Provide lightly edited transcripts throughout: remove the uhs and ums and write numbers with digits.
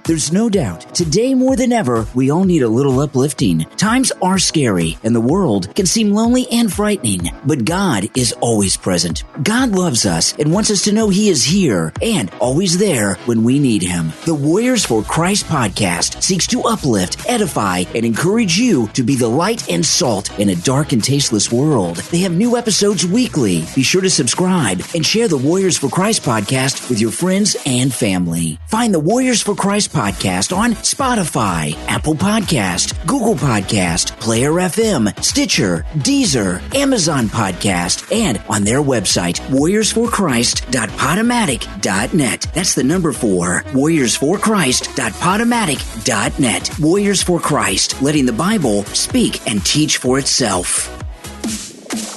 There's no doubt, today more than ever, we all need a little uplifting. Times are scary, and the world can seem lonely and frightening, but God is always present. God loves us and wants us to know He is here and always there when we need Him. The Warriors for Christ podcast seeks to uplift, edify, and encourage you to be the light and salt in a dark and tasteless world. They have new episodes weekly. Be sure to subscribe and share the Warriors for Christ podcast with your friends and family. Find the Warriors for Christ podcast on Spotify, Apple Podcast, Google Podcast, Player FM, Stitcher, Deezer, Amazon Podcast, and on their website, warriorsforchrist.podomatic.net. That's the number 4, warriorsforchrist.podomatic.net. Warriors for Christ, letting the Bible speak and teach for itself.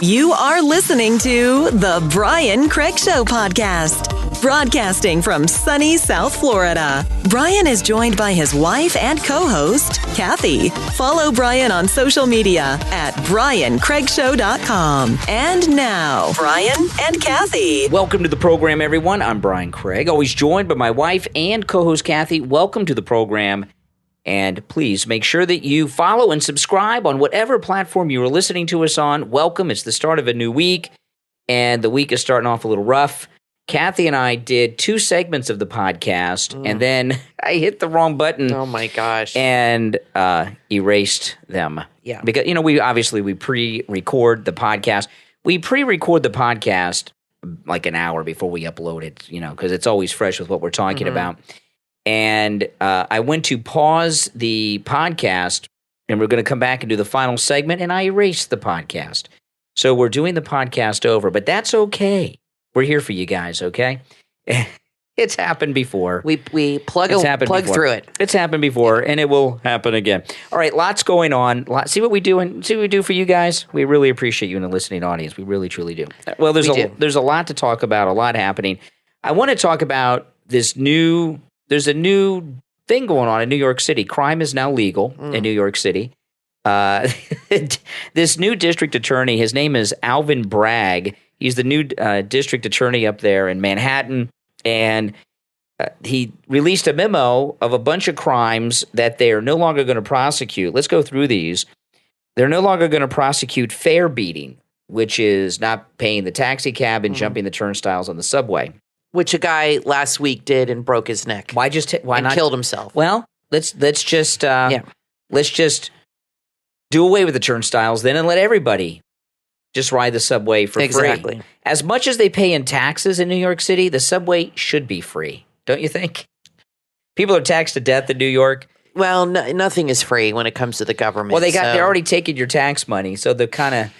You are listening to the Brian Craig Show podcast, broadcasting from sunny South Florida. Brian is joined by his wife and co-host, Kathy. Follow Brian on social media at briancraigshow.com. And now, Brian and Kathy. Welcome to the program, everyone. I'm Brian Craig, always joined by my wife and co-host, Kathy. Welcome to the program. And please make sure that you follow and subscribe on whatever platform you are listening to us on. Welcome. It's the start of a new week, and the week is starting off a little rough. Kathy and I did 2 segments of the podcast, and then I hit the wrong button. Oh, my gosh. And erased them. Yeah. Because, we pre-record the podcast. We pre-record the podcast like an hour before we upload it, because it's always fresh with what we're talking about. And I went to pause the podcast, and we're going to come back and do the final segment, and I erased the podcast. So we're doing the podcast over, but that's okay. We're here for you guys, okay? It's happened before. We plug through it. It's happened before, and it will happen again. All right, lots going on. See what we do for you guys. We really appreciate you in the listening audience. We really, truly do. Well, there's a lot to talk about, a lot happening. I want to talk about this new. There's a new thing going on in New York City. Crime is now legal in New York City. This new district attorney, his name is Alvin Bragg. He's the new district attorney up there in Manhattan. And he released a memo of a bunch of crimes that they are no longer going to prosecute. Let's go through these. They're no longer going to prosecute fare beating, which is not paying the taxi cab and jumping the turnstiles on the subway. Which a guy last week did and broke his neck. Why not killed himself? Well, let's just do away with the turnstiles then and let everybody just ride the subway for free. As much as they pay in taxes in New York City, the subway should be free. Don't you think? People are taxed to death in New York. Well, nothing is free when it comes to the government. Well, they're already taking your tax money, so they're kind of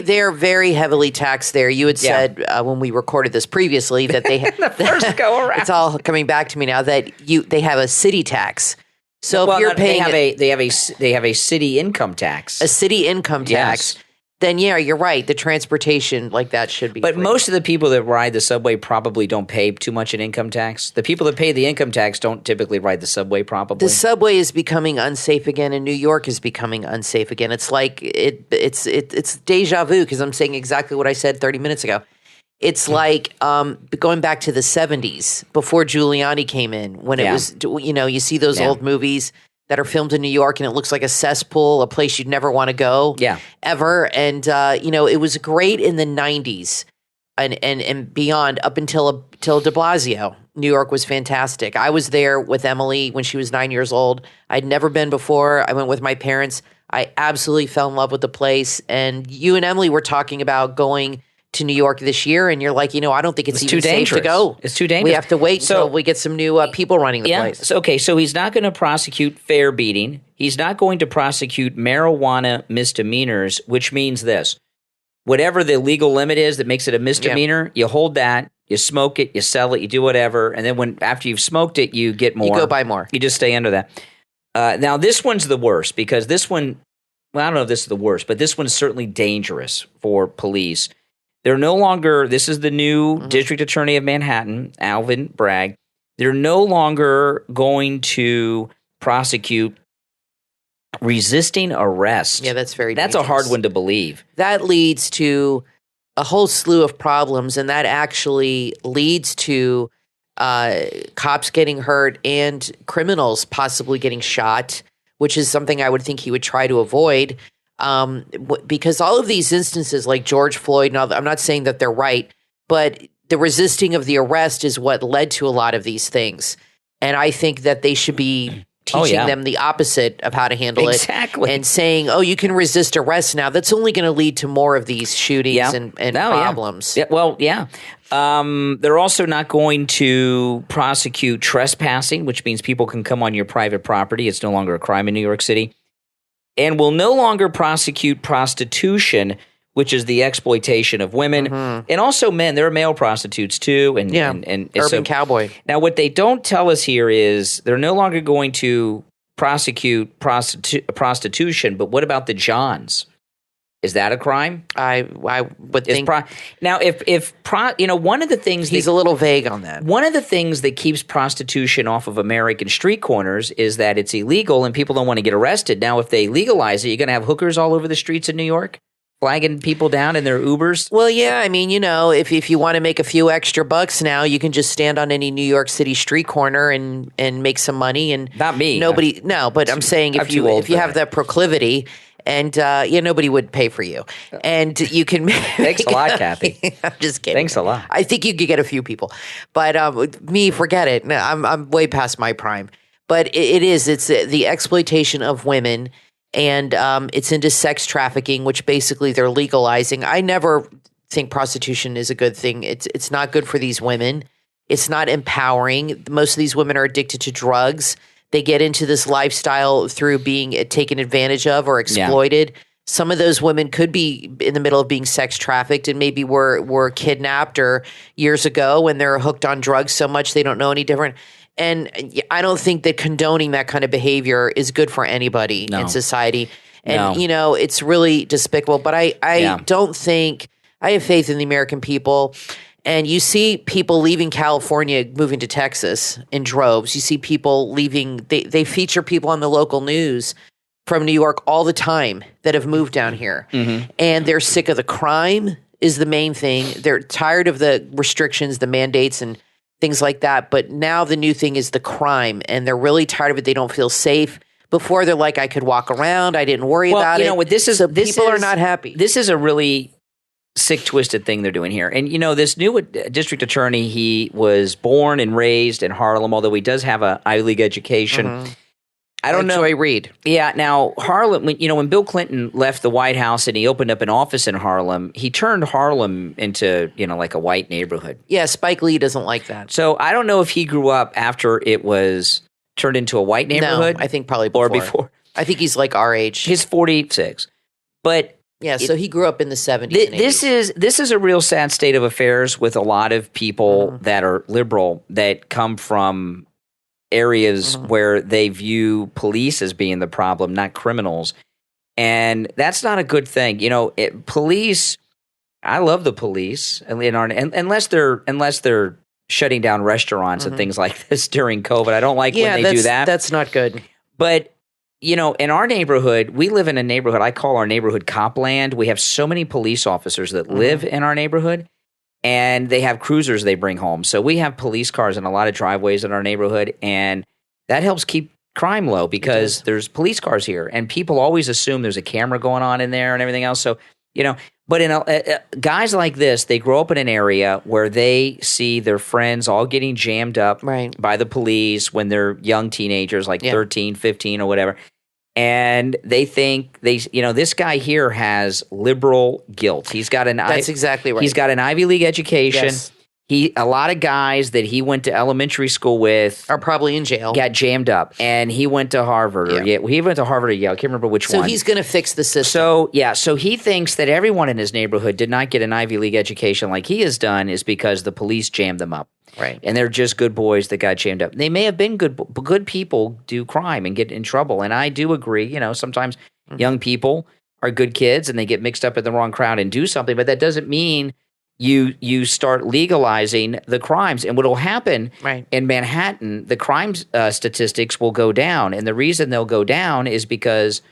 they're very heavily taxed there. You had said when we recorded this previously that they the first go around. It's all coming back to me now that they have a city tax. So if you're paying, they have a city income tax. A city income tax. Yes. Then you're right. The transportation like that should be But free. most of the people that ride the subway probably don't pay too much in income tax. The people that pay the income tax don't typically ride the subway probably. The subway is becoming unsafe again, and New York is becoming unsafe again. It's like it's deja vu because I'm saying exactly what I said 30 minutes ago. It's like going back to the 70s before Giuliani came in when it was, you see those old movies that are filmed in New York, and it looks like a cesspool, a place you'd never want to go ever. And, it was great in the 90s and beyond up until de Blasio. New York was fantastic. I was there with Emily when she was 9 years old. I'd never been before. I went with my parents. I absolutely fell in love with the place. And you and Emily were talking about going to New York this year, and you're like, I don't think it's even too safe dangerous. to go. It's too dangerous. We have to wait until we get some new people running the place. So he's not going to prosecute fare beating. He's not going to prosecute marijuana misdemeanors, which means this. Whatever the legal limit is that makes it a misdemeanor, you hold that, you smoke it, you sell it, you do whatever, and then after you've smoked it, you get more. You go buy more. You just stay under that. Now, this one's the worst because this one, I don't know if this is the worst, but this one's certainly dangerous for police. They're no longer, this is the new district attorney of Manhattan, Alvin Bragg. They're no longer going to prosecute resisting arrest. Yeah, that's very That's a hard one to believe. That leads to a whole slew of problems, and that actually leads to cops getting hurt and criminals possibly getting shot, which is something I would think he would try to avoid. Because all of these instances, like George Floyd, and all, I'm not saying that they're right, but the resisting of the arrest is what led to a lot of these things. And I think that they should be teaching them the opposite of how to handle it. And saying, you can resist arrest now. That's only going to lead to more of these shootings and problems. Yeah. Well, yeah. They're also not going to prosecute trespassing, which means people can come on your private property. It's no longer a crime in New York City. And will no longer prosecute prostitution, which is the exploitation of women and also men. There are male prostitutes too. And urban cowboy. Now, what they don't tell us here is they're no longer going to prosecute prostitution. But what about the Johns? Is that a crime? I would think. Now, if one of the things he's a little vague on that. One of the things that keeps prostitution off of American street corners is that it's illegal and people don't want to get arrested. Now, if they legalize it, you're going to have hookers all over the streets of New York, flagging people down in their Ubers. Well, yeah, I mean, if you want to make a few extra bucks now, you can just stand on any New York City street corner and make some money. And not me. But I'm saying if you have that proclivity. And nobody would pay for you, and you can. Thanks a lot, Kathy. I'm just kidding. Thanks a lot. I think you could get a few people, but me, forget it. No, I'm way past my prime. But it's the exploitation of women, and it's into sex trafficking, which basically they're legalizing. I never think prostitution is a good thing. It's not good for these women. It's not empowering. Most of these women are addicted to drugs. They get into this lifestyle through being taken advantage of or exploited. Yeah. Some of those women could be in the middle of being sex trafficked and maybe were kidnapped or years ago when they're hooked on drugs so much they don't know any different. And I don't think that condoning that kind of behavior is good for anybody in society. And, it's really despicable. But I don't think – I have faith in the American people. And you see people leaving California, moving to Texas in droves. You see people leaving. They feature people on the local news from New York all the time that have moved down here. Mm-hmm. And they're sick of the crime is the main thing. They're tired of the restrictions, the mandates, and things like that. But now the new thing is the crime. And they're really tired of it. They don't feel safe. Before, they're like, I could walk around. I didn't worry about it. People are not happy. This is a really sick, twisted thing they're doing here. And, this new district attorney, he was born and raised in Harlem, although he does have an Ivy League education. Mm-hmm. I don't know. Joy Reid. Yeah. Now, Harlem, when Bill Clinton left the White House and he opened up an office in Harlem, he turned Harlem into, like a white neighborhood. Yeah. Spike Lee doesn't like that. So I don't know if he grew up after it was turned into a white neighborhood. No, I think probably before. Or before. I think he's like our age. He's 46. But yeah, so he grew up in the 70s and 80s. This is a real sad state of affairs with a lot of people that are liberal that come from areas where they view police as being the problem, not criminals. And that's not a good thing. Police, I love the police, unless they're shutting down restaurants and things like this during COVID. I don't like when they do that. That's not good. But in our neighborhood, we live in a neighborhood I call our neighborhood Copland. We have so many police officers that live in our neighborhood, and they have cruisers they bring home. So we have police cars in a lot of driveways in our neighborhood, and that helps keep crime low because there's police cars here, and people always assume there's a camera going on in there and everything else. So, but guys like this, they grow up in an area where they see their friends all getting jammed up by the police when they're young teenagers, like 13, 15 or whatever. And they think this guy here has liberal guilt. He's got That's exactly right. He's got an Ivy League education. Yes. A lot of guys that he went to elementary school with are probably in jail. Got jammed up, and he went to Harvard. He went to Harvard or Yale. I can't remember which one. So he's going to fix the system. So he thinks that everyone in his neighborhood did not get an Ivy League education like he has done is because the police jammed them up. Right. And they're just good boys that got jammed up. They may have been good, but good people do crime and get in trouble. And I do agree, sometimes young people are good kids and they get mixed up in the wrong crowd and do something, but that doesn't mean you start legalizing the crimes. And what will happen in Manhattan, the crime statistics will go down. And the reason they'll go down is because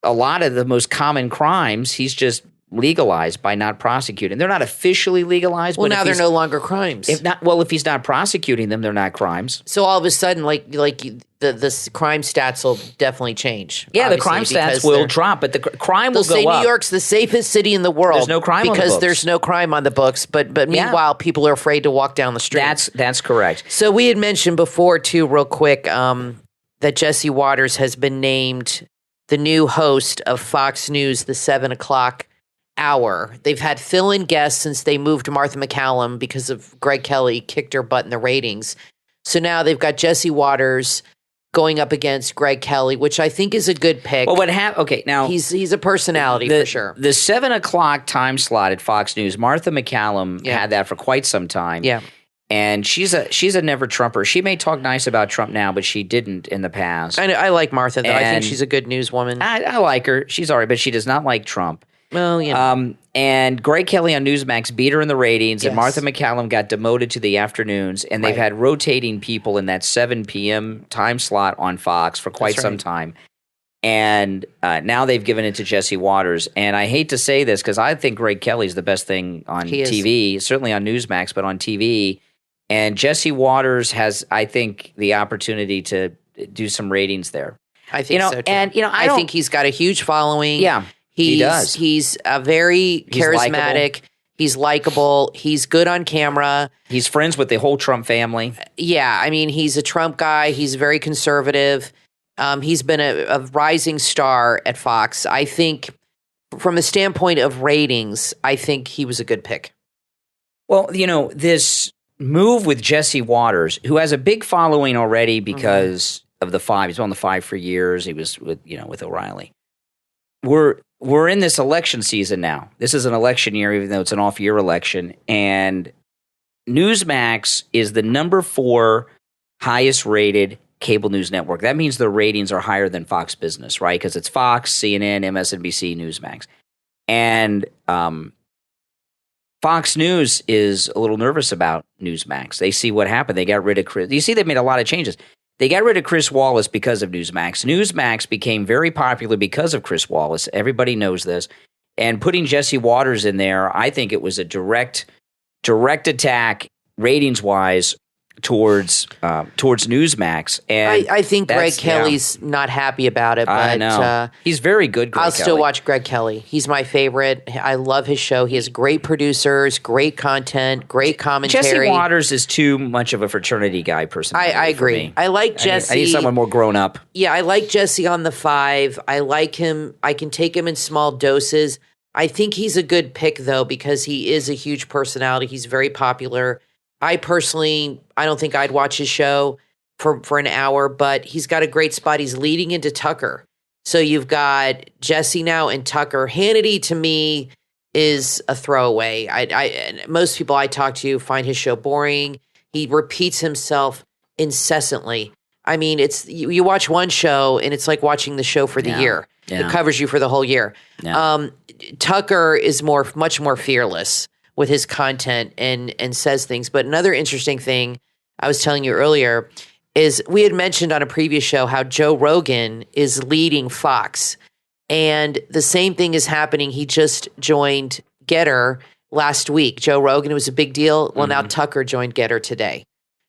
a lot of the most common crimes, he's just legalized by not prosecuting. They're not officially legalized. Well, but now they're no longer crimes. If he's not prosecuting them, they're not crimes. So all of a sudden, the crime stats will definitely change. Yeah, the crime stats will drop, but the crime will go say up. New York's the safest city in the world. There's no crime on the because books. there's no crime on the books. But meanwhile, people are afraid to walk down the street. That's correct. So we had mentioned before too, real quick, that Jesse Waters has been named the new host of Fox News, the 7 o'clock hour. They've had fill-in guests since they moved Martha McCallum because of Greg Kelly kicked her butt in the ratings. So now they've got Jesse Waters going up against Greg Kelly, which I think is a good pick. Well, okay, now he's a personality for sure. The 7 o'clock time slot at Fox News, Martha McCallum had that for quite some time. Yeah. And she's a never Trumper. She may talk nice about Trump now, but she didn't in the past. I like Martha, though. I think she's a good newswoman. I like her. She's all right, but she does not like Trump. Well, yeah. And Greg Kelly on Newsmax beat her in the ratings, and Martha McCallum got demoted to the afternoons, and they've had rotating people in that 7 p.m. time slot on Fox for quite some time. And now they've given it to Jesse Waters. And I hate to say this because I think Greg Kelly's the best thing on TV, certainly on Newsmax, but on TV. And Jesse Waters has, I think, the opportunity to do some ratings there. I think so, too. And, I think he's got a huge following. Yeah. He does. He's very charismatic. He's likable. He's good on camera. He's friends with the whole Trump family. Yeah. I mean, he's a Trump guy. He's very conservative. He's been a rising star at Fox. I think from the standpoint of ratings, I think he was a good pick. Well, this move with Jesse Waters, who has a big following already because of the Five. He's on the Five for years. He was with O'Reilly. We're in this election season now. This is an election year, even though it's an off-year election. And Newsmax is the number 4 highest-rated cable news network. That means their ratings are higher than Fox Business, right? Because it's Fox, CNN, MSNBC, Newsmax. And Fox News is a little nervous about Newsmax. They see what happened. They got rid of Chris. You see they've made a lot of changes. They got rid of Chris Wallace because of Newsmax. Newsmax became very popular because of Chris Wallace. Everybody knows this. And putting Jesse Waters in there, I think it was a direct attack ratings-wise towards Newsmax. And I think Greg Kelly's not happy about it. But, I know. He's very good, Greg I'll Kelly. still watch Greg Kelly. He's my favorite. I love his show. He has great producers, great content, great commentary. Jesse Waters is too much of a fraternity guy personality. I agree. For me. I like Jesse. I need someone more grown up. Yeah, I like Jesse on the Five. I like him. I can take him in small doses. I think he's a good pick, though, because he is a huge personality. He's very popular. I don't think I'd watch his show for an hour, but he's got a great spot. He's leading into Tucker. So you've got Jesse now and Tucker. Hannity, to me, is a throwaway. Most people I talk to find his show boring. He repeats himself incessantly. I mean, you watch one show, and it's like watching the show for the year. Yeah. It covers you for the whole year. Yeah. Tucker is much more fearless with his content and says things. But another interesting thing I was telling you earlier is we had mentioned on a previous show how Joe Rogan is leading Fox. And the same thing is happening. He just joined Getter last week. Joe Rogan, it was a big deal. Well, now Tucker joined Getter today.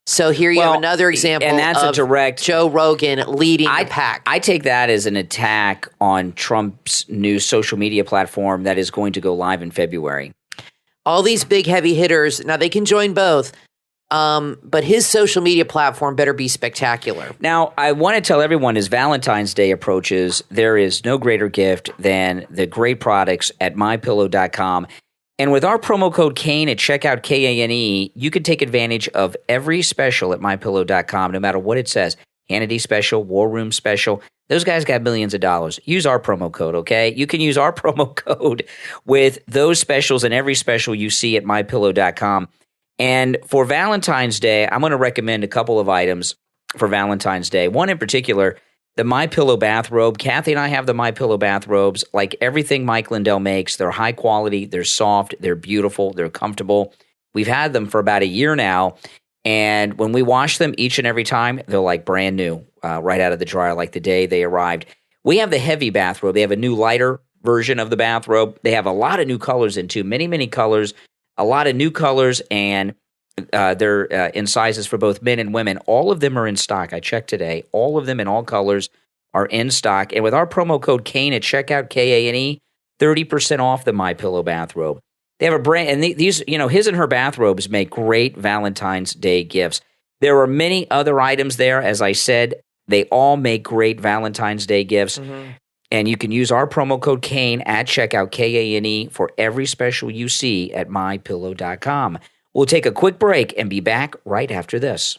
So here you have another example and that's of a direct Joe Rogan leading the pack. I take that as an attack on Trump's new social media platform that is going to go live in February. All these big heavy hitters, now they can join both, but his social media platform better be spectacular. Now, I want to tell everyone as Valentine's Day approaches, there is no greater gift than the great products at MyPillow.com. And with our promo code Kane at checkout, Kane, you can take advantage of every special at MyPillow.com, no matter what it says. Hannity special, War Room special. Those guys got millions of dollars. Use our promo code, okay? You can use our promo code with those specials and every special you see at MyPillow.com. And for Valentine's Day, I'm going to recommend a couple of items for Valentine's Day. One in particular, the MyPillow bathrobe. Kathy and I have the MyPillow bathrobes. Like everything Mike Lindell makes, they're high quality, they're soft, they're beautiful, they're comfortable. We've had them for about a year now. And when we wash them each and every time, they're like brand new, right out of the dryer, like the day they arrived. We have the heavy bathrobe. They have a new lighter version of the bathrobe. They have a lot of new colors in too, many colors, a lot of new colors, and they're in sizes for both men and women. All of them are in stock. I checked today. All of them in all colors are in stock. And with our promo code Kane at checkout, Kane, 30% off the MyPillow bathrobe. They have a brand, and these, his and her bathrobes make great Valentine's Day gifts. There are many other items there. As I said, they all make great Valentine's Day gifts. Mm-hmm. And you can use our promo code Kane at checkout, Kane, for every special you see at mypillow.com. We'll take a quick break and be back right after this.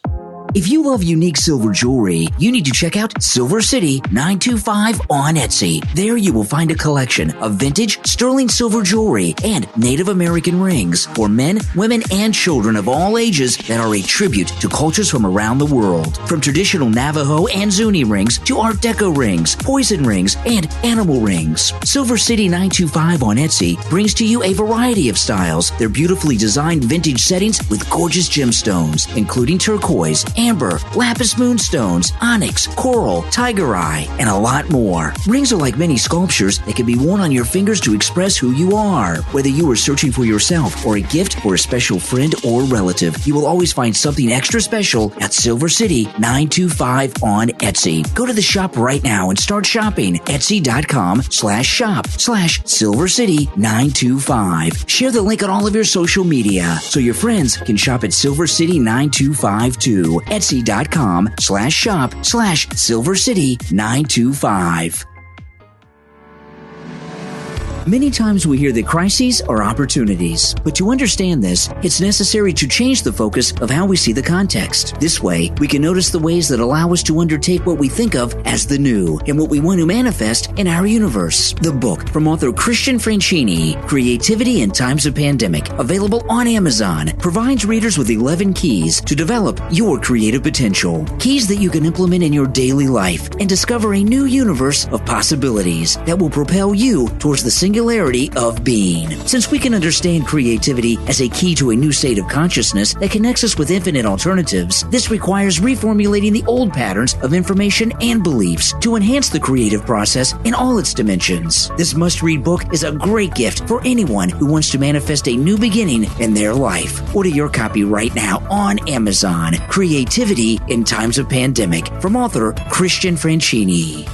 If you love unique silver jewelry, you need to check out Silver City 925 on Etsy. There you will find a collection of vintage sterling silver jewelry and Native American rings for men, women, and children of all ages that are a tribute to cultures from around the world. From traditional Navajo and Zuni rings to Art Deco rings, poison rings, and animal rings. Silver City 925 on Etsy brings to you a variety of styles. They're beautifully designed vintage settings with gorgeous gemstones, including turquoise, amber, lapis moonstones, onyx, coral, tiger eye, and a lot more. Rings are like many sculptures that can be worn on your fingers to express who you are. Whether you are searching for yourself or a gift for a special friend or relative, you will always find something extra special at Silver City 925 on Etsy. Go to the shop right now and start shopping. Etsy.com/shop/Silver City 925. Share the link on all of your social media so your friends can shop at Silver City 925 too. Etsy.com/shop/Silver City 925. Many times we hear that crises are opportunities, but to understand this, it's necessary to change the focus of how we see the context. This way, we can notice the ways that allow us to undertake what we think of as the new and what we want to manifest in our universe. The book from author Christian Franchini, Creativity in Times of Pandemic, available on Amazon, provides readers with 11 keys to develop your creative potential. Keys that you can implement in your daily life and discover a new universe of possibilities that will propel you towards the singularity of being. Since we can understand creativity as a key to a new state of consciousness that connects us with infinite alternatives, this requires reformulating the old patterns of information and beliefs to enhance the creative process in all its dimensions. This must-read book is a great gift for anyone who wants to manifest a new beginning in their life. Order your copy right now on Amazon. Creativity in Times of Pandemic from author Christian Franchini.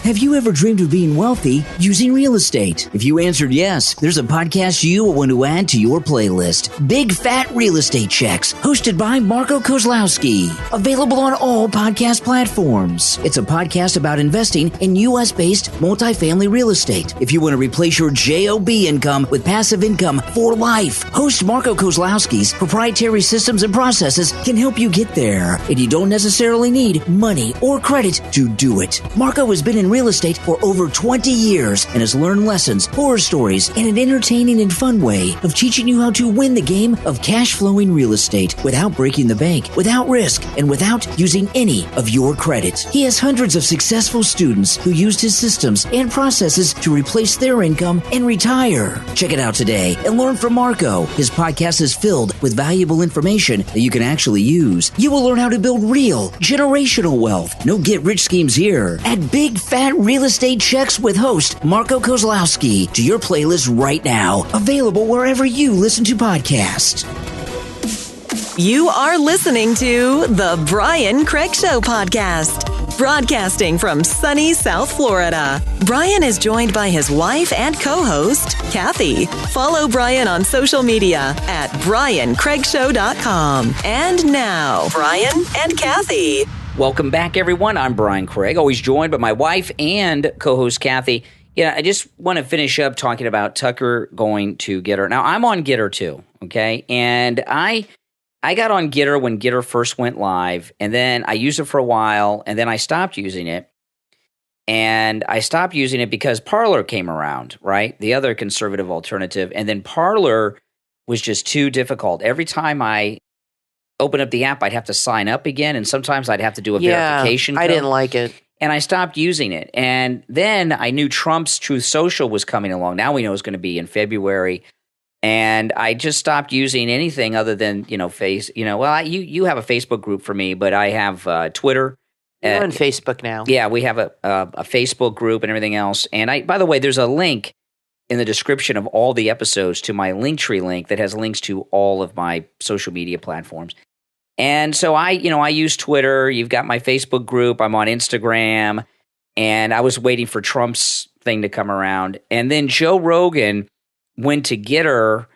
Have you ever dreamed of being wealthy using real estate? If you answered yes, there's a podcast you will want to add to your playlist. Big Fat Real Estate Checks, hosted by Marco Kozlowski. Available on all podcast platforms. It's a podcast about investing in U.S.-based multifamily real estate. If you want to replace your JOB income with passive income for life, host Marco Kozlowski's proprietary systems and processes can help you get there. And you don't necessarily need money or credit to do it. Marco has been in real estate for over 20 years and has learned lessons, horror stories, and an entertaining and fun way of teaching you how to win the game of cash-flowing real estate without breaking the bank, without risk, and without using any of your credit. He has hundreds of successful students who used his systems and processes to replace their income and retire. Check it out today and learn from Marco. His podcast is filled with valuable information that you can actually use. You will learn how to build real, generational wealth. No get-rich schemes here. At Big Fat Real Estate Checks with host Marco Kozlowski to your playlist right now. Available wherever you listen to podcasts. You are listening to the Brian Craig Show podcast, broadcasting from sunny South Florida. Brian is joined by his wife and co-host, Kathy. Follow Brian on social media at briancraigshow.com. And now, Brian and Kathy. Welcome back, everyone. I'm Brian Craig, always joined by my wife and co-host Kathy. I just want to finish up talking about Tucker going to Getter. Now, I'm on Getter too, okay? And I got on Getter when Getter first went live, and then I used it for a while, and then I stopped using it. And I stopped using it because Parler came around, right? The other conservative alternative. And then Parler was just too difficult. Every time I open up the app, I'd have to sign up again, and sometimes I'd have to do a verification code. I didn't like it. And I stopped using it. And then I knew Trump's Truth Social was coming along. Now we know it's going to be in February. And I just stopped using anything other than, you have a Facebook group for me, but I have Twitter, You're on Facebook now. Yeah, we have a Facebook group and everything else. And by the way, there's a link in the description of all the episodes to my Linktree link that has links to all of my social media platforms. And so I use Twitter. You've got my Facebook group. I'm on Instagram. And I was waiting for Trump's thing to come around. And then Joe Rogan went to get her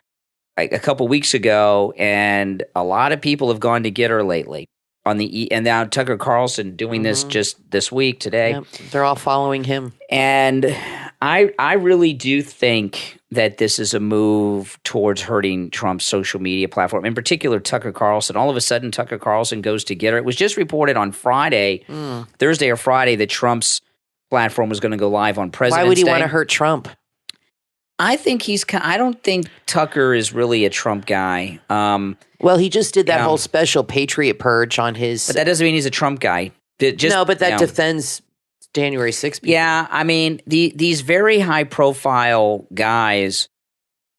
a couple weeks ago, and a lot of people have gone to get her lately. And now Tucker Carlson doing this just this week, today. Yep. They're all following him. And I really do think that this is a move towards hurting Trump's social media platform, in particular Tucker Carlson. All of a sudden, Tucker Carlson goes to get her. It was just reported on Friday, Thursday or Friday, that Trump's platform was going to go live on President's Day. Why would he want to hurt Trump? I don't think Tucker is really a Trump guy. Well, he just did that whole special Patriot Purge on his... But that doesn't mean he's a Trump guy. No, but that defends January 6th people. Yeah, I mean, these very high-profile guys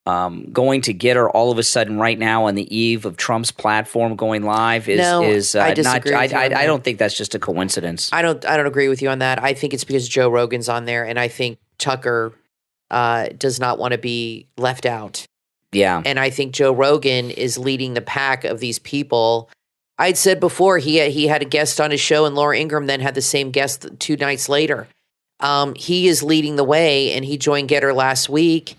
going to get her all of a sudden right now on the eve of Trump's platform going live is I disagree with you on that. I don't think that's just a coincidence. I don't agree with you on that. I think it's because Joe Rogan's on there, and I think Tucker does not want to be left out. Yeah. And I think Joe Rogan is leading the pack of these people. I'd said before he had a guest on his show, and Laura Ingraham then had the same guest 2 nights later. He is leading the way, and he joined Getter last week.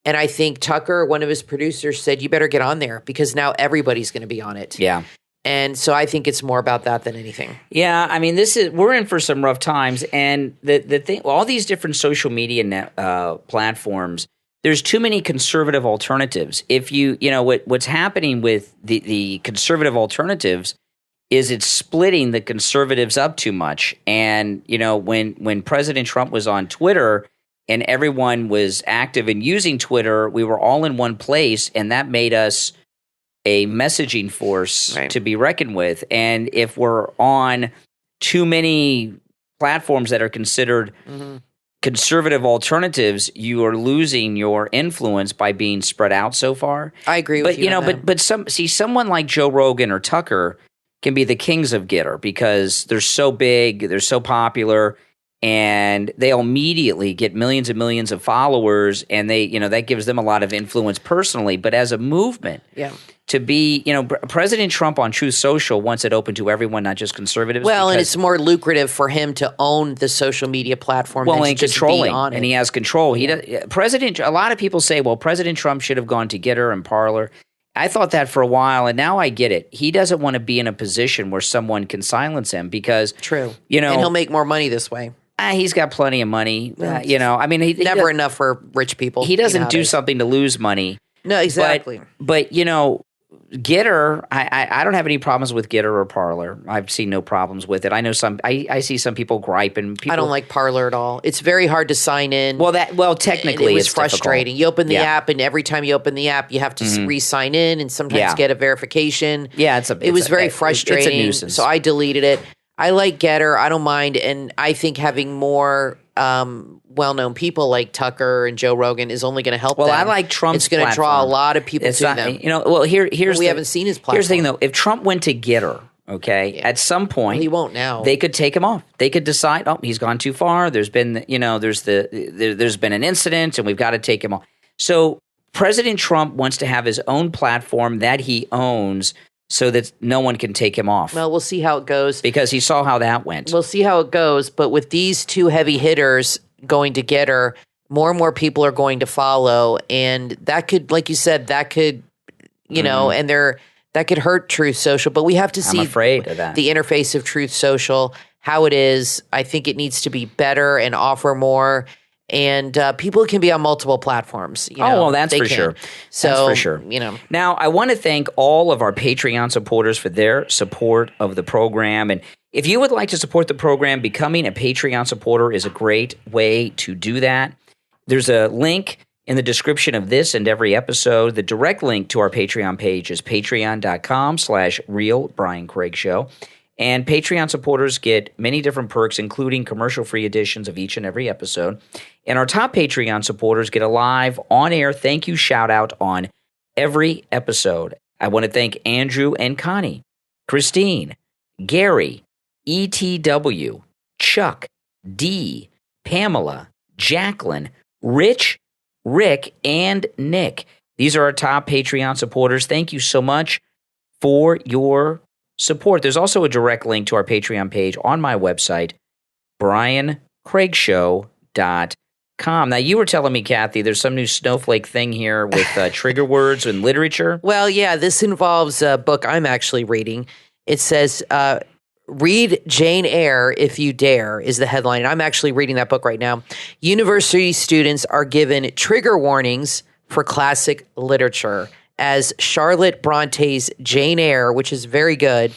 And I think Tucker, one of his producers, said, you better get on there because now everybody's going to be on it. Yeah. And so I think it's more about that than anything. Yeah, I mean, we're in for some rough times, and the thing, all these different social media platforms, there's too many conservative alternatives. If what's happening with the conservative alternatives is it's splitting the conservatives up too much. And when President Trump was on Twitter and everyone was active in using Twitter, we were all in one place, and that made us a messaging force to be reckoned with. And if we're on too many platforms that are considered conservative alternatives, you are losing your influence by being spread out so far. I agree with you. But someone like Joe Rogan or Tucker can be the kings of Getter because they're so big, they're so popular, and they'll immediately get millions and millions of followers, and that gives them a lot of influence personally. But as a movement, to be, President Trump on Truth Social wants it open to everyone, not just conservatives. Well, and it's more lucrative for him to own the social media platform than to just be on it. And he has control. A lot of people say, well, President Trump should have gone to Getter and Parler. I thought that for a while, and now I get it. He doesn't want to be in a position where someone can silence him because true, and he'll make more money this way. He's got plenty of money. I mean, he never enough for rich people. He doesn't do something to lose money. No, exactly. But Getter, I don't have any problems with Getter or Parler. I've seen no problems with it. I know I see some people griping. I don't like Parler at all. It's very hard to sign in. Well, technically, it was frustrating. Difficult. You open the app, and every time you open the app, you have to re-sign in, and sometimes get a verification. Yeah, it was very frustrating. It's a nuisance. So I deleted it. I like Getter. I don't mind, and I think having more well-known people like Tucker and Joe Rogan is only going to help them. I like Trump's It's going to draw a lot of people to them. Here's we haven't seen his platform. Here's the thing, though. If Trump went to Getter, at some point, he won't now. They could take him off. They could decide, he's gone too far. There's been, there's been an incident, and we've got to take him off. So President Trump wants to have his own platform that he owns, so that no one can take him off. Well, we'll see how it goes. Because he saw how that went. We'll see how it goes. But with these two heavy hitters going to Getter, more and more people are going to follow. And that could, like you said, that could, and that could hurt Truth Social. But we have to see I'm afraid of that. The interface of Truth Social, how it is. I think it needs to be better and offer more. And people can be on multiple platforms. That's for sure. So, that's for sure. Now, I want to thank all of our Patreon supporters for their support of the program. And if you would like to support the program, becoming a Patreon supporter is a great way to do that. There's a link in the description of this and every episode. The direct link to our Patreon page is patreon.com/Real Brian Craig Show. And Patreon supporters get many different perks, including commercial-free editions of each and every episode. And our top Patreon supporters get a live, on-air thank you shout-out on every episode. I want to thank Andrew and Connie, Christine, Gary, ETW, Chuck, D, Pamela, Jaclyn, Rich, Rick, and Nick. These are our top Patreon supporters. Thank you so much for your support. There's also a direct link to our Patreon page on my website, briancraigshow.com. Now, you were telling me, Kathy, there's some new snowflake thing here with trigger words and literature. Well, yeah, this involves a book I'm actually reading. It says, read Jane Eyre if you dare is the headline. And I'm actually reading that book right now. University students are given trigger warnings for classic literature as Charlotte Bronte's Jane Eyre, which is very good,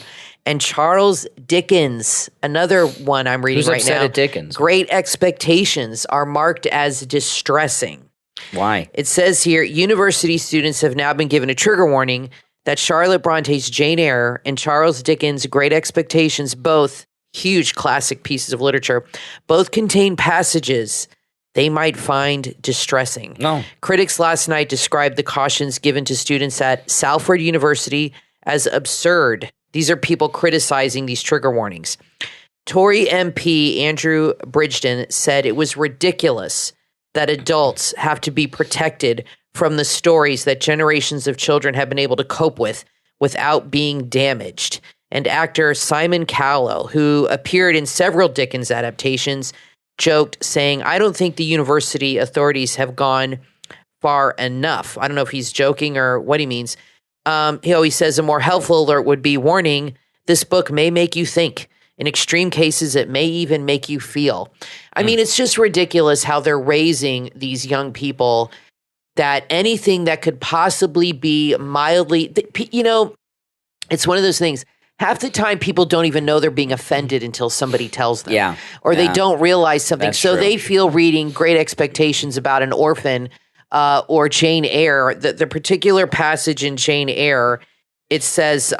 and Charles Dickens, another one I'm reading right now. At Dickens? Great Expectations are marked as distressing. Why? It says here, university students have now been given a trigger warning that Charlotte Bronte's Jane Eyre and Charles Dickens' Great Expectations, both huge classic pieces of literature, both contain passages they might find distressing. No. Critics last night described the cautions given to students at Salford University as absurd. These are people criticizing these trigger warnings. Tory MP Andrew Bridgen said it was ridiculous that adults have to be protected from the stories that generations of children have been able to cope with without being damaged. And actor Simon Cowell, who appeared in several Dickens adaptations, joked, saying, I don't think the university authorities have gone far enough. I don't know if he's joking or what he means. He always says a more helpful alert would be, warning, this book may make you think. In extreme cases, it may even make you feel. I mean, it's just ridiculous how they're raising these young people that anything that could possibly be mildly, you know, it's one of those things. Half the time, people don't even know they're being offended until somebody tells them. Yeah. Or they don't realize something. That's so true. they feel reading Great Expectations about an orphan or Jane Eyre. The particular passage in Jane Eyre, it says,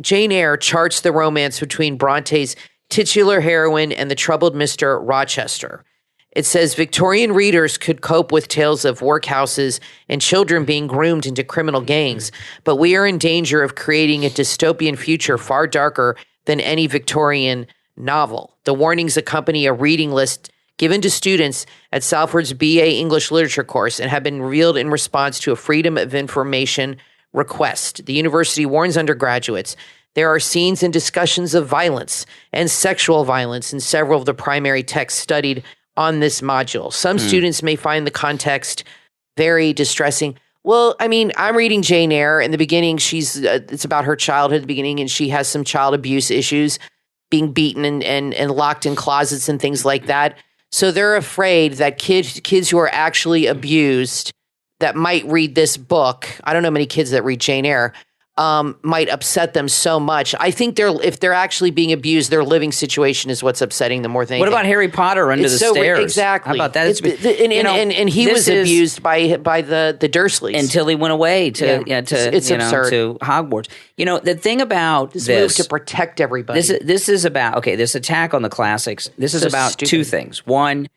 Jane Eyre charts the romance between Bronte's titular heroine and the troubled Mr. Rochester. It says Victorian readers could cope with tales of workhouses and children being groomed into criminal gangs, but we are in danger of creating a dystopian future far darker than any Victorian novel. The warnings accompany a reading list given to students at Salford's BA English Literature course and have been revealed in response to a Freedom of Information request. The university warns undergraduates there are scenes and discussions of violence and sexual violence in several of the primary texts studied on this module. Some students may find the context very distressing. Well, I mean, I'm reading Jane Eyre. In the beginning, it's about her childhood at the beginning, and she has some child abuse issues, being beaten and locked in closets and things like that. So they're afraid that kids who are actually abused that might read this book, I don't know many kids that read Jane Eyre, might upset them so much. I think if they're actually being abused, their living situation is what's upsetting them more than anything. What about Harry Potter under the stairs? Exactly. How about that? And he was abused by the Dursleys until he went away to absurd. to Hogwarts. You know, the thing about this move to protect everybody. This is about this attack on the classics. This is about two things. One,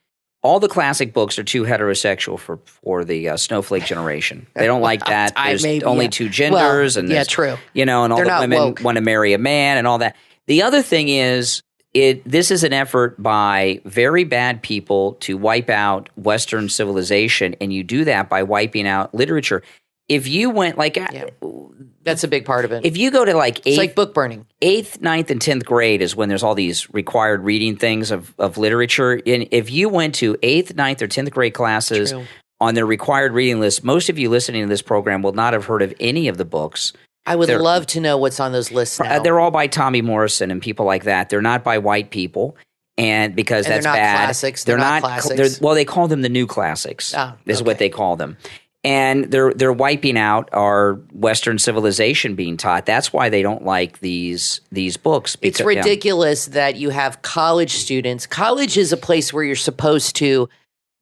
all the classic books are too heterosexual for the snowflake generation. They don't like that. There's only two genders, and true. And all the women want to marry a man, and all that. The other thing is, this is an effort by very bad people to wipe out Western civilization, and you do that by wiping out literature. If you went that's a big part of it. If you go to it's like book burning. 8th, 9th, and 10th grade is when there's all these required reading things of literature. And if you went to 8th, 9th, or 10th grade classes on their required reading list, most of you listening to this program will not have heard of any of the books. I would love to know what's on those lists now. They're all by Tommy Morrison and people like that. They're not by white people. And because that's they're not bad. Classics. They're not classics. They call them the new classics. Is what they call them. And they're wiping out our Western civilization being taught. That's why they don't like these books. It's ridiculous that you have college students. College is a place where you're supposed to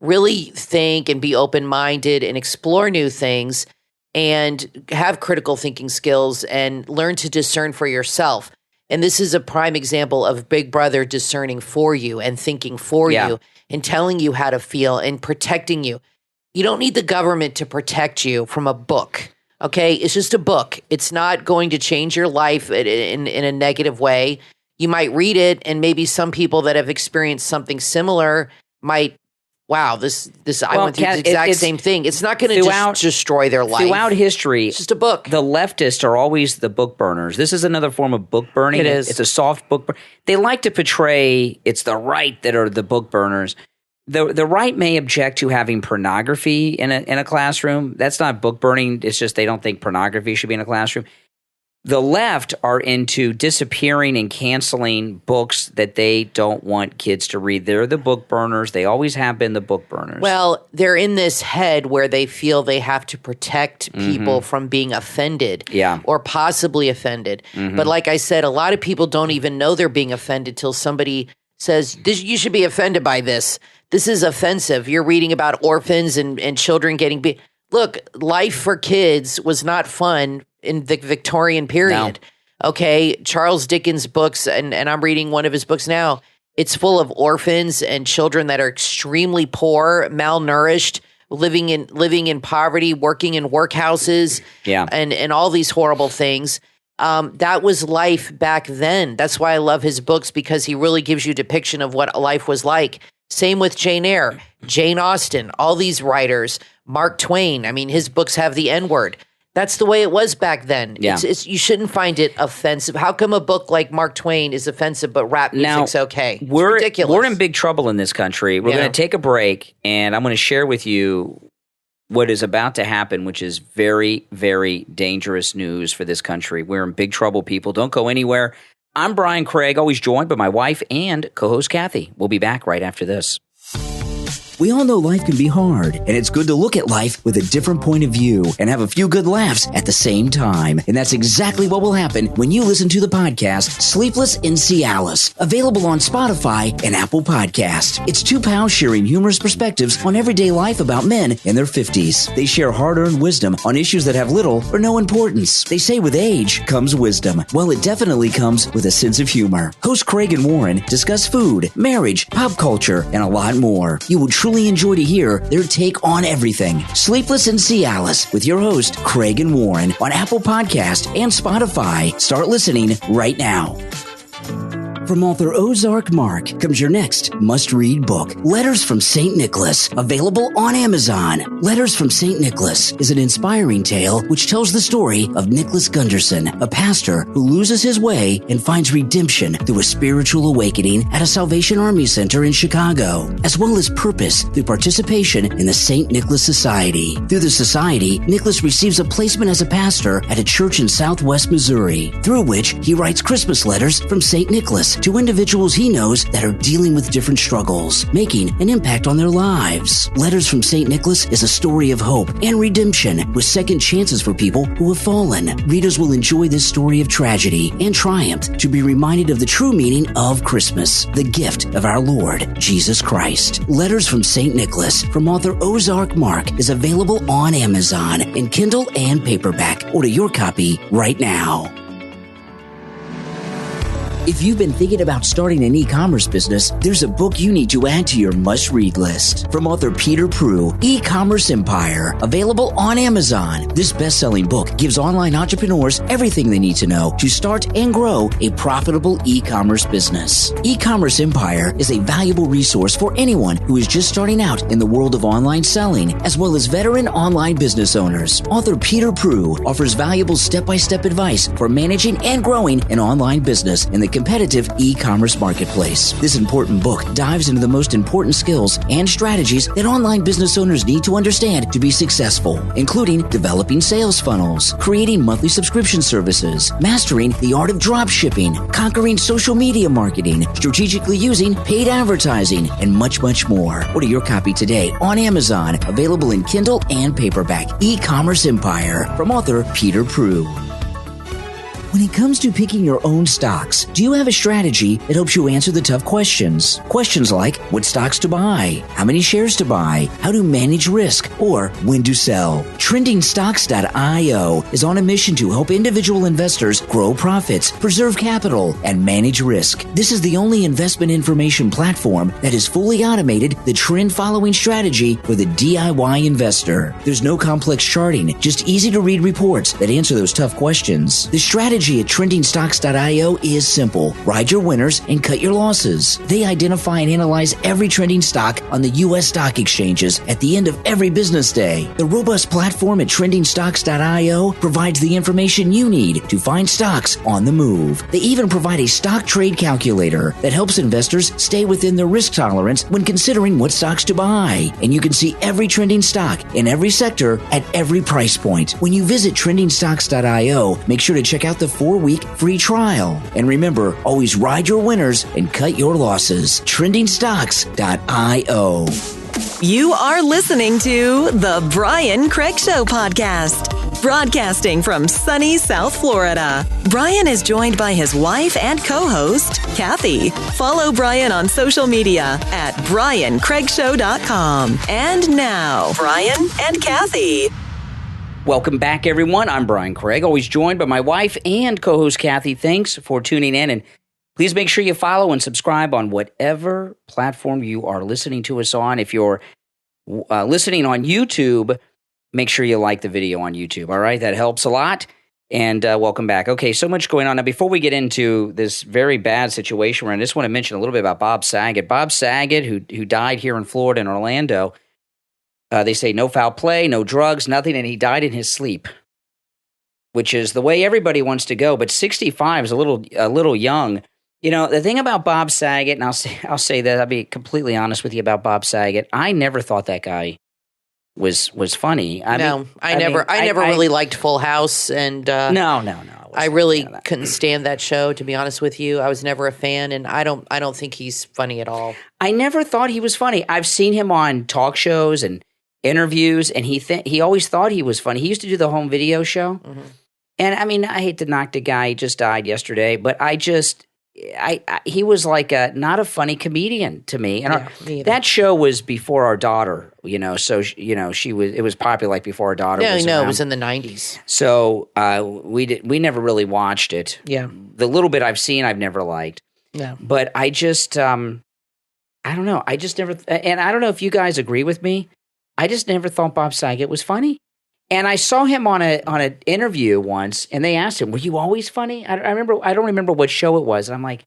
really think and be open-minded and explore new things and have critical thinking skills and learn to discern for yourself. And this is a prime example of Big Brother discerning for you and thinking for you and telling you how to feel and protecting you. You don't need the government to protect you from a book, okay? It's just a book. It's not going to change your life in a negative way. You might read it, and maybe some people that have experienced something similar might, wow, this I went through the exact same thing. It's not going to just destroy their life. Throughout history, it's just a book. The leftists are always the book burners. This is another form of book burning. It is. It's a soft book burn. They like to portray it's the right that are the book burners. The right may object to having pornography in a classroom. That's not book burning. It's just they don't think pornography should be in a classroom. The left are into disappearing and canceling books that they don't want kids to read. They're the book burners. They always have been the book burners. Well, they're in this head where they feel they have to protect people from being offended or possibly offended. But like I said, a lot of people don't even know they're being offended till somebody says, you should be offended by this. This is offensive. You're reading about orphans and children getting beat. Look, life for kids was not fun in the Victorian period. No. Okay, Charles Dickens' books, and I'm reading one of his books now. It's full of orphans and children that are extremely poor, malnourished, living in poverty, working in workhouses, and all these horrible things. That was life back then. That's why I love his books, because he really gives you a depiction of what life was like. Same with Jane Eyre, Jane Austen, all these writers, Mark Twain. I mean, his books have the N-word. That's the way it was back then. Yeah. You shouldn't find it offensive. How come a book like Mark Twain is offensive, but rap music's okay? It's ridiculous. We're in big trouble in this country. We're going to take a break, and I'm going to share with you what is about to happen, which is very, very dangerous news for this country. We're in big trouble, people. Don't go anywhere. I'm Brian Craig, always joined by my wife and co-host Kathy. We'll be back right after this. We all know life can be hard, and it's good to look at life with a different point of view and have a few good laughs at the same time. And that's exactly what will happen when you listen to the podcast Sleepless in Cialis, available on Spotify and Apple Podcasts. It's two pals sharing humorous perspectives on everyday life about men in their 50s. They share hard-earned wisdom on issues that have little or no importance. They say with age comes wisdom. Well, it definitely comes with a sense of humor. Hosts Craig and Warren discuss food, marriage, pop culture, and a lot more. You will truly enjoy to hear their take on everything. Sleepless in Cialis with your host, Craig and Warren, on Apple Podcast and Spotify. Start listening right now. From author Ozark Mark comes your next must-read book, Letters from St. Nicholas, available on Amazon. Letters from St. Nicholas is an inspiring tale which tells the story of Nicholas Gunderson, a pastor who loses his way and finds redemption through a spiritual awakening at a Salvation Army Center in Chicago, as well as purpose through participation in the St. Nicholas Society. Through the society, Nicholas receives a placement as a pastor at a church in Southwest Missouri, through which he writes Christmas letters from St. Nicholas to individuals he knows that are dealing with different struggles, making an impact on their lives. Letters from St. Nicholas is a story of hope and redemption with second chances for people who have fallen. Readers will enjoy this story of tragedy and triumph to be reminded of the true meaning of Christmas, the gift of our Lord, Jesus Christ. Letters from St. Nicholas from author Ozark Mark is available on Amazon in Kindle and paperback. Order your copy right now. If you've been thinking about starting an e-commerce business, there's a book you need to add to your must-read list. From author Peter Prue, E-Commerce Empire, available on Amazon. This best-selling book gives online entrepreneurs everything they need to know to start and grow a profitable e-commerce business. E-Commerce Empire is a valuable resource for anyone who is just starting out in the world of online selling, as well as veteran online business owners. Author Peter Prue offers valuable step-by-step advice for managing and growing an online business in the competitive e-commerce marketplace. This important book dives into the most important skills and strategies that online business owners need to understand to be successful, including developing sales funnels, creating monthly subscription services, mastering the art of drop shipping, conquering social media marketing, strategically using paid advertising, and much, much more. Order your copy today on Amazon, available in Kindle and paperback. E-Commerce Empire from author Peter Prue. When it comes to picking your own stocks, do you have a strategy that helps you answer the tough questions? Questions like what stocks to buy, how many shares to buy, how to manage risk, or when to sell. TrendingStocks.io is on a mission to help individual investors grow profits, preserve capital, and manage risk. This is the only investment information platform that is fully automated the trend-following strategy for the DIY investor. There's no complex charting, just easy-to-read reports that answer those tough questions. The strategy strategy at trendingstocks.io is simple. Ride your winners and cut your losses. They identify and analyze every trending stock on the U.S. stock exchanges at the end of every business day. The robust platform at trendingstocks.io provides the information you need to find stocks on the move. They even provide a stock trade calculator that helps investors stay within their risk tolerance when considering what stocks to buy. And you can see every trending stock in every sector at every price point. When you visit trendingstocks.io, make sure to check out the 4-week free trial. And remember, always ride your winners and cut your losses. trendingstocks.io. You are listening to the Brian Craig Show podcast. Broadcasting from sunny South Florida, Brian is joined by his wife and co-host, Kathy. Follow Brian on social media at briancraigshow.com. And now, Brian and Kathy. Welcome back, everyone. I'm Brian Craig, always joined by my wife and co-host, Kathy. Thanks for tuning in, and please make sure you follow and subscribe on whatever platform you are listening to us on. If you're listening on YouTube, make sure you like the video on YouTube, all right? That helps a lot. And welcome back. Okay, so much going on. Now, before we get into this very bad situation, I just want to mention a little bit about Bob Saget. Bob Saget, who died here in Florida, in Orlando. They say no foul play, no drugs, nothing, and he died in his sleep, which is the way everybody wants to go. But 65 is a little young. You know, the thing about Bob Saget, and I'll say that, I'll be completely honest with you about Bob Saget. I never thought that guy was funny. I never really liked Full House, and no. I really couldn't stand that show, to be honest with you. I was never a fan, and I don't think he's funny at all. I never thought he was funny. I've seen him on talk shows and interviews, and he always thought he was funny. He used to do the home video show, and I mean, I hate to knock the guy; he just died yesterday, but he was like not a funny comedian to me. And that show was before our daughter, so it was popular like before our daughter. No, was it around. was in the 90s. So we never really watched it. Yeah, the little bit I've seen, I've never liked. No, but I just I don't know. I just never, and I don't know if you guys agree with me. I just never thought Bob Saget was funny. And I saw him on an interview once, and they asked him, "Were you always funny?" I don't remember what show it was. And I'm like,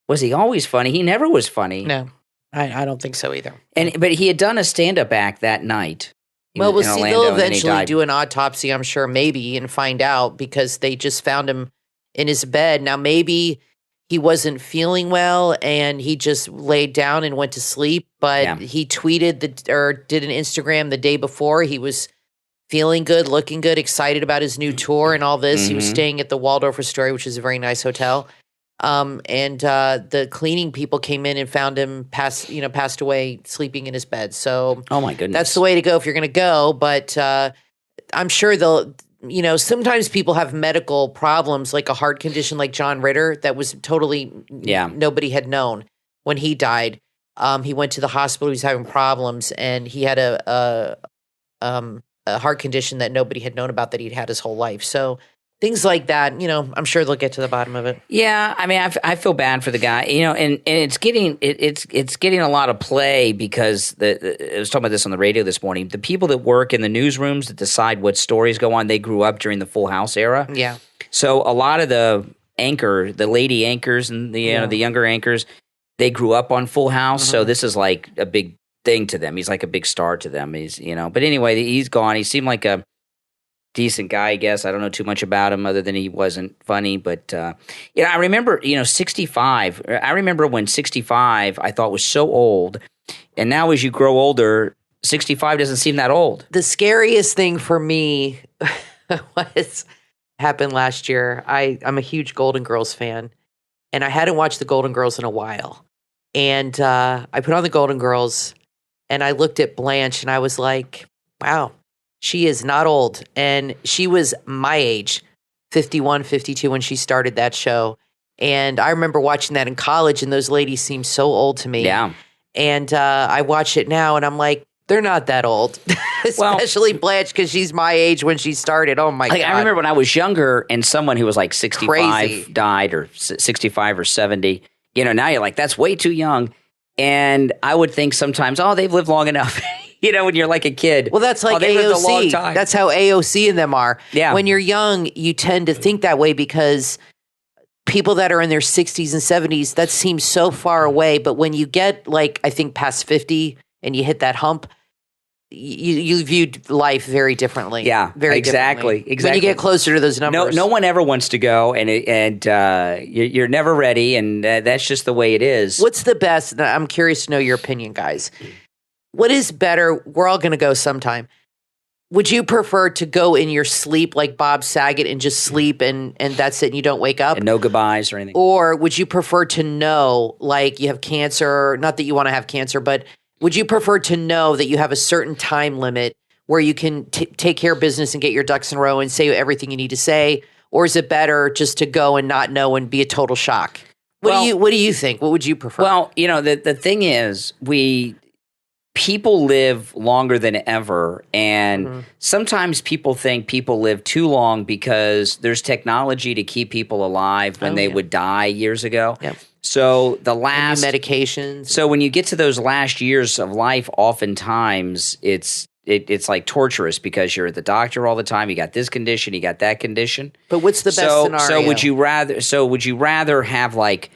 "Was he always funny?" He never was funny. No, I don't think so either. But he had done a stand-up act that night. Well, we'll see. They'll eventually do an autopsy, I'm sure, maybe, and find out, because they just found him in his bed. Now, maybe he wasn't feeling well, and he just laid down and went to sleep. But he tweeted or did an Instagram the day before. He was feeling good, looking good, excited about his new tour and all this. He was staying at the Waldorf Astoria, which is a very nice hotel. And the cleaning people came in and found him passed away sleeping in his bed. So, oh my goodness, that's the way to go if you're going to go. But I'm sure sometimes people have medical problems, like a heart condition, like John Ritter, that was totally nobody had known when he died. He went to the hospital. He was having problems, and he had a heart condition that nobody had known about, that he'd had his whole life. So things like that, I'm sure they'll get to the bottom of it. Yeah, I mean, I feel bad for the guy, and it's getting a lot of play, because I was talking about this on the radio this morning. The people that work in the newsrooms that decide what stories go on, they grew up during the Full House era. Yeah. So a lot of the lady anchors and the younger anchors, they grew up on Full House. So this is like a big thing to them. He's like a big star to them. But anyway, he's gone. He seemed like a decent guy, I guess. I don't know too much about him other than he wasn't funny. But, I remember, 65. I remember when 65 I thought was so old. And now as you grow older, 65 doesn't seem that old. The scariest thing for me happened last year. I'm a huge Golden Girls fan, and I hadn't watched the Golden Girls in a while. And I put on the Golden Girls, and I looked at Blanche, and I was like, wow, she is not old. And she was my age, 51, 52, when she started that show. And I remember watching that in college, and those ladies seemed so old to me. Yeah. And I watch it now, and I'm like, they're not that old. Especially Blanche, because she's my age when she started. Oh, my God. I remember when I was younger, and someone who was like 65 died, or 65 or 70. Now you're like, that's way too young. And I would think sometimes, they've lived long enough. when you're like a kid. Well, that's like they lived a long AOC. time. That's how AOC and them are. Yeah. When you're young, you tend to think that way because people that are in their 60s and 70s, that seems so far away. But when you get like, I think past 50 and you hit that hump, you viewed life very differently. Yeah, very exactly. differently. Exactly. When you get closer to those numbers. No one ever wants to go, and you're never ready, and that's just the way it is. What's the best? I'm curious to know your opinion, guys. What is better? We're all going to go sometime. Would you prefer to go in your sleep like Bob Saget and just sleep and that's it and you don't wake up? And no goodbyes or anything. Or would you prefer to know like you have cancer, not that you want to have cancer, but would you prefer to know that you have a certain time limit where you can take care of business and get your ducks in a row and say everything you need to say? Or is it better just to go and not know and be a total shock? What do you think? What would you prefer? Well, the thing is, people live longer than ever, and sometimes people think people live too long because there's technology to keep people alive when they would die years ago. Yep. So the last medications. So when you get to those last years of life, oftentimes it's like torturous because you're at the doctor all the time. You got this condition, you got that condition. But what's the best scenario? So would you rather have like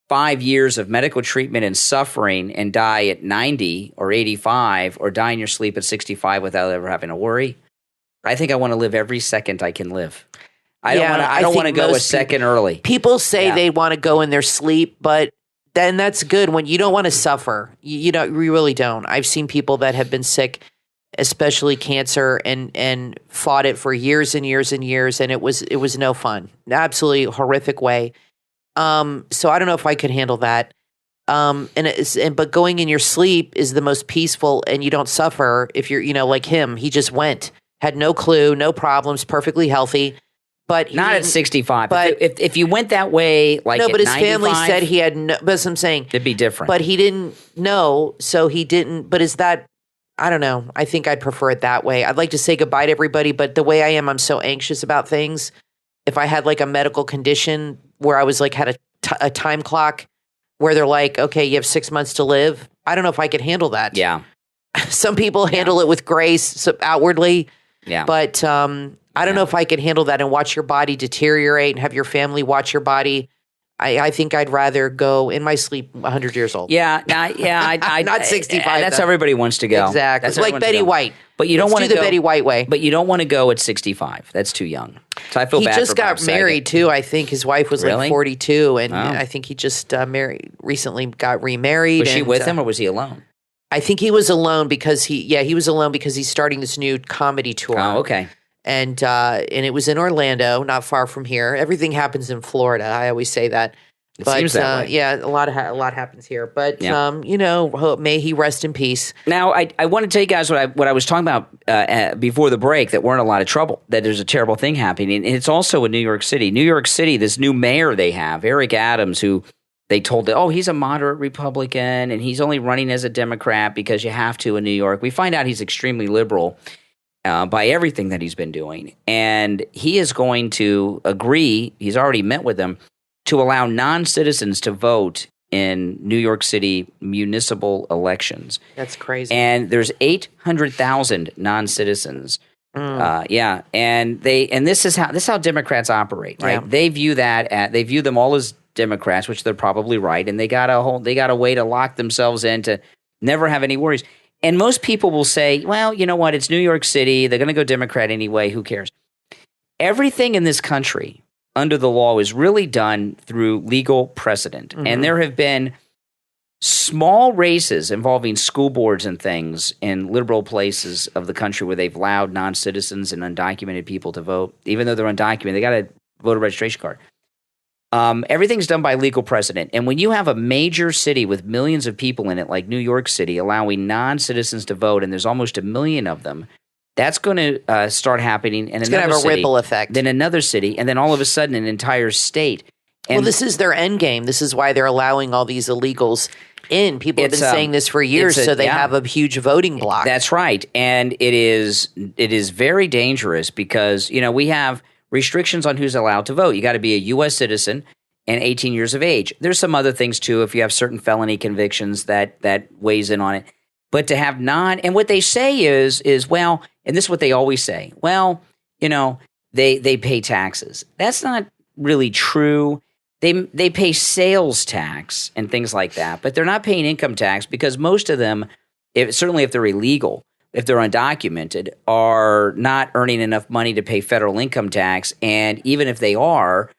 5 years of medical treatment and suffering and die at 90 or 85 or die in your sleep at 65 without ever having to worry? I think I want to live every second I can live. I don't want to go a second early. People say they want to go in their sleep, but then that's good when you don't want to suffer. You really don't. I've seen people that have been sick, especially cancer, and fought it for years and years and years, and it was no fun. Absolutely horrific way. So I don't know if I could handle that. But going in your sleep is the most peaceful, and you don't suffer if you're, like him. He just went, had no clue, no problems, perfectly healthy. But not at 65. But if you went that way, like no, at but his 95, family said he had no. But as I'm saying, it'd be different. But he didn't know, so he didn't. But is that? I don't know. I think I'd prefer it that way. I'd like to say goodbye to everybody, but the way I am, I'm so anxious about things. If I had like a medical condition where I was like had a time clock where they're like, okay, you have 6 months to live. I don't know if I could handle that. Yeah. Some people handle it with grace outwardly. Yeah. But I don't know if I could handle that and watch your body deteriorate and have your family watch your body. I think I'd rather go in my sleep 100 years old. Yeah. Not 65. That's how everybody wants to go. Exactly. That's like Betty White. But you don't want to do the Betty White way. But you don't want to go at 65. That's too young. So I feel bad for Bob Saget. He just got married too. I think his wife was like 42, and I think he just recently got remarried. Was she with him or was he alone? I think he was alone because he was alone because he's starting this new comedy tour. Oh, okay. And it was in Orlando, not far from here. Everything happens in Florida. I always say that. It seems that way. Yeah, a lot happens here. But may he rest in peace. Now, I want to tell you guys what I was talking about before the break. That we're in a lot of trouble. That there's a terrible thing happening, and it's also in New York City. New York City, this new mayor they have, Eric Adams, who they told that he's a moderate Republican and he's only running as a Democrat because you have to in New York. We find out he's extremely liberal. By everything that he's been doing. And he is going to agree, he's already met with them, to allow non-citizens to vote in New York City municipal elections. That's crazy. And there's 800,000 non-citizens. And this is how Democrats operate, right? Yeah. They view them all as Democrats, which they're probably right, and they got a way to lock themselves in to never have any worries. And most people will say, well, you know what? It's New York City. They're going to go Democrat anyway. Who cares? Everything in this country under the law is really done through legal precedent. Mm-hmm. And there have been small races involving school boards and things in liberal places of the country where they've allowed non-citizens and undocumented people to vote. Even though they're undocumented, they got a voter registration card. Everything's done by legal precedent. And when you have a major city with millions of people in it, like New York City, allowing non-citizens to vote, and there's almost 1 million of them, that's going to start happening in another city. It's going to have a ripple effect. Then another city, and then all of a sudden an entire state. And this is their end game. This is why they're allowing all these illegals in. People have been saying this for years, so they have a huge voting block. That's right. And it is very dangerous because, we have restrictions on who's allowed to vote. You got to be a U.S. citizen and 18 years of age. There's some other things too. If you have certain felony convictions, that weighs in on it. But to have and what they say is, well, and this is what they always say, well, they pay taxes. That's not really true. They pay sales tax and things like that, but they're not paying income tax because most of them, certainly if they're illegal, if they're undocumented, are not earning enough money to pay federal income tax. And even if they are,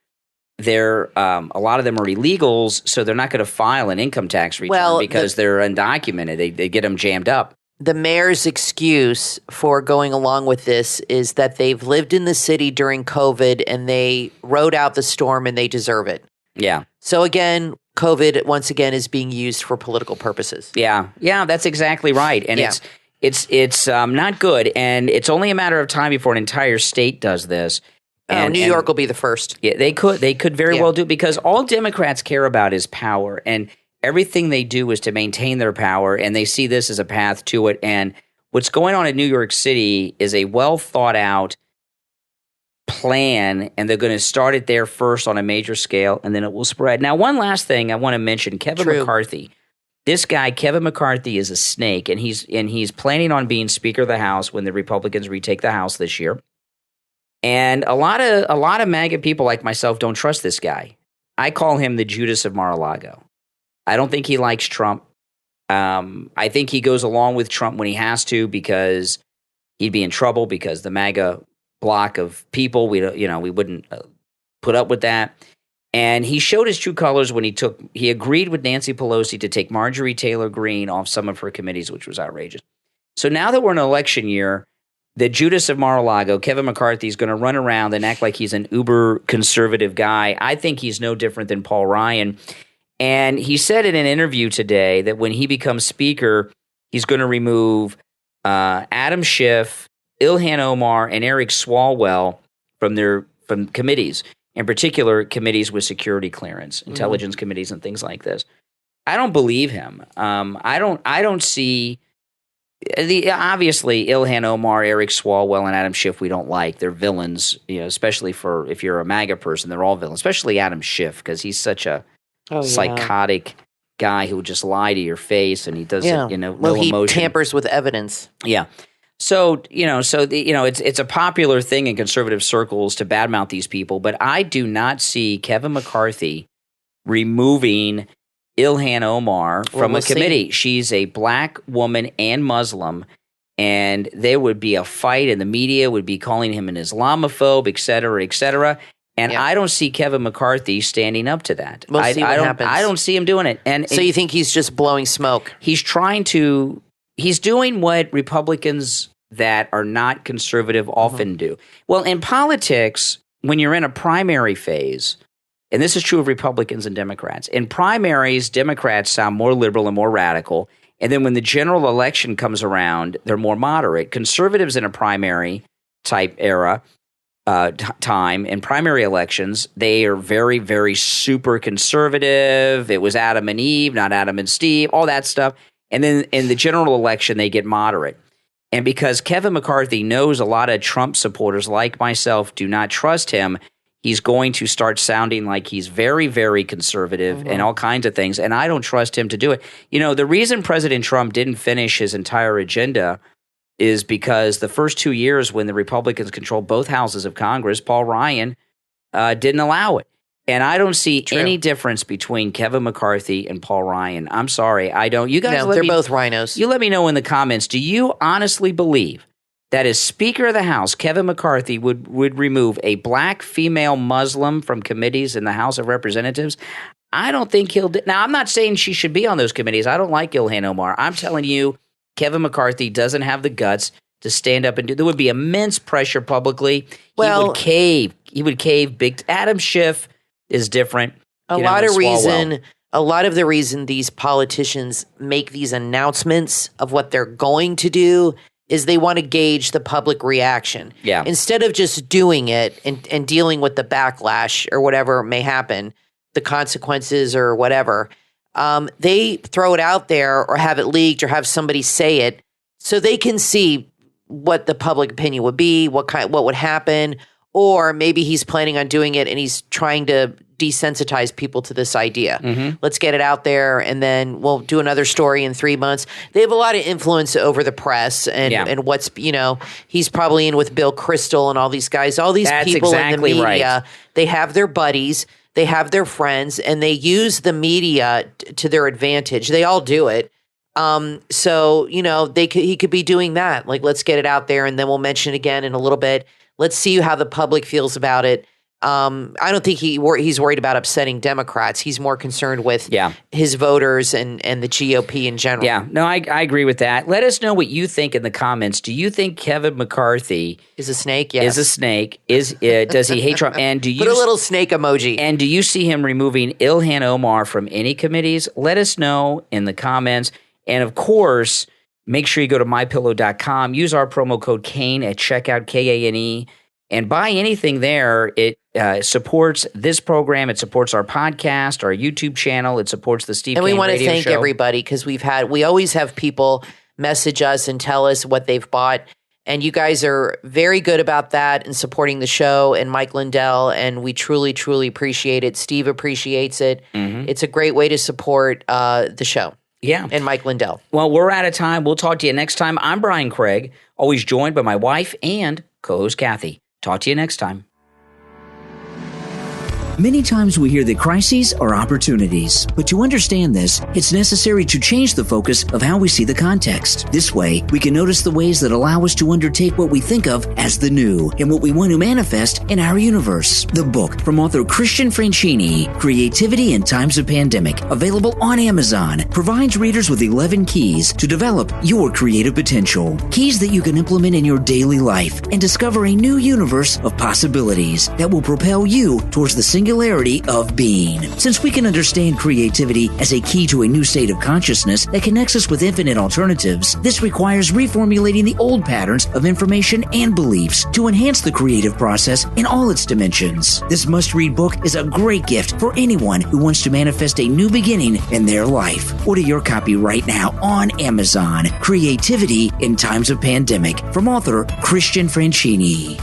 a lot of them are illegals, so they're not going to file an income tax return because they're undocumented. They get them jammed up. The mayor's excuse for going along with this is that they've lived in the city during COVID and they rode out the storm and they deserve it. Yeah. So again, COVID once again is being used for political purposes. Yeah, that's exactly right, and it's not good, and it's only a matter of time before an entire state does this. New York will be the first. Yeah, they could very well do it because all Democrats care about is power, and everything they do is to maintain their power, and they see this as a path to it. And what's going on in New York City is a well thought out plan, and they're going to start it there first on a major scale, and then it will spread. Now, one last thing I want to mention: Kevin McCarthy. This guy, Kevin McCarthy, is a snake, and he's planning on being Speaker of the House when the Republicans retake the House this year. And a lot of MAGA people like myself don't trust this guy. I call him the Judas of Mar-a-Lago. I don't think he likes Trump. I think he goes along with Trump when he has to because he'd be in trouble because the MAGA block of people, we wouldn't put up with that. And he showed his true colors when he agreed with Nancy Pelosi to take Marjorie Taylor Greene off some of her committees, which was outrageous. So now that we're in an election year, the Judas of Mar-a-Lago, Kevin McCarthy, is going to run around and act like he's an uber conservative guy. I think he's no different than Paul Ryan. And he said in an interview today that when he becomes Speaker, he's going to remove Adam Schiff, Ilhan Omar, and Eric Swalwell from committees, in particular committees with security clearance, intelligence committees, and things like this. I don't believe him. I don't see. Obviously, Ilhan Omar, Eric Swalwell, and Adam Schiff we don't like. They're villains, especially if you're a MAGA person, they're all villains, especially Adam Schiff because he's such a psychotic guy who would just lie to your face and he does no emotion. He tampers with evidence. Yeah. So, it's a popular thing in conservative circles to badmouth these people, but I do not see Kevin McCarthy removing Ilhan Omar from a committee. She's a black woman and Muslim, and there would be a fight, and the media would be calling him an Islamophobe, et cetera, et cetera. And I don't see Kevin McCarthy standing up to that. We'll see what happens. I don't see him doing it. And so you think he's just blowing smoke? He's doing what Republicans that are not conservative often do. Well, in politics, when you're in a primary phase, and this is true of Republicans and Democrats. In primaries, Democrats sound more liberal and more radical. And then when the general election comes around, they're more moderate. Conservatives in a primary type era, time, in primary elections, they are very, very super conservative. It was Adam and Eve, not Adam and Steve, all that stuff. And then in the general election, they get moderate. And because Kevin McCarthy knows a lot of Trump supporters like myself do not trust him, he's going to start sounding like he's very, very conservative and all kinds of things. And I don't trust him to do it. The reason President Trump didn't finish his entire agenda is because the first 2 years when the Republicans controlled both houses of Congress, Paul Ryan didn't allow it. And I don't see any difference between Kevin McCarthy and Paul Ryan. I'm sorry. I don't. You guys, they're both rhinos. You let me know in the comments. Do you honestly believe that as Speaker of the House, Kevin McCarthy would remove a black female Muslim from committees in the House of Representatives? I don't think he'll do. Now, I'm not saying she should be on those committees. I don't like Ilhan Omar. I'm telling you, Kevin McCarthy doesn't have the guts to stand up and do. There would be immense pressure publicly. He would cave. He would cave big. Adam Schiff is different. A lot of the reason these politicians make these announcements of what they're going to do is they want to gauge the public reaction. Yeah. Instead of just doing it and dealing with the backlash or whatever may happen, the consequences or whatever, they throw it out there or have it leaked or have somebody say it so they can see what the public opinion would be, what would happen. Or maybe he's planning on doing it and he's trying to desensitize people to this idea. Mm-hmm. Let's get it out there, and then we'll do another story in 3 months. They have a lot of influence over the press, and what's, he's probably in with Bill Kristol and all these guys. All these That's people exactly in the media, right. They have their buddies, they have their friends, and they use the media to their advantage. They all do it. So, he could be doing that. Like, let's get it out there, and then we'll mention it again in a little bit. Let's see how the public feels about it. I don't think he's worried about upsetting Democrats. He's more concerned with his voters and the GOP in general. Yeah, no, I agree with that. Let us know what you think in the comments. Do you think Kevin McCarthy is a snake? Yes. Is a snake? Does he hate Trump? And do you put a little snake emoji? And do you see him removing Ilhan Omar from any committees? Let us know in the comments. And of course, make sure you go to mypillow.com. Use our promo code Kane at checkout, Kane, and buy anything there. It supports this program. It supports our podcast, our YouTube channel. It supports the Steve Kane radio show. And we want to thank everybody because we always have people message us and tell us what they've bought. And you guys are very good about that and supporting the show, and Mike Lindell, and we truly, truly appreciate it. Steve appreciates it. Mm-hmm. It's a great way to support the show. Yeah. And Mike Lindell. Well, we're out of time. We'll talk to you next time. I'm Brian Craig, always joined by my wife and co-host Kathy. Talk to you next time. Many times we hear that crises are opportunities, but to understand this, it's necessary to change the focus of how we see the context. This way, we can notice the ways that allow us to undertake what we think of as the new and what we want to manifest in our universe. The book from author Christian Franchini, Creativity in Times of Pandemic, available on Amazon, provides readers with 11 keys to develop your creative potential. Keys that you can implement in your daily life and discover a new universe of possibilities that will propel you towards the singularity of being. Since we can understand creativity as a key to a new state of consciousness that connects us with infinite alternatives, this requires reformulating the old patterns of information and beliefs to enhance the creative process in all its dimensions. This must-read book is a great gift for anyone who wants to manifest a new beginning in their life. Order your copy right now on Amazon. Creativity in Times of Pandemic from author Christian Franchini.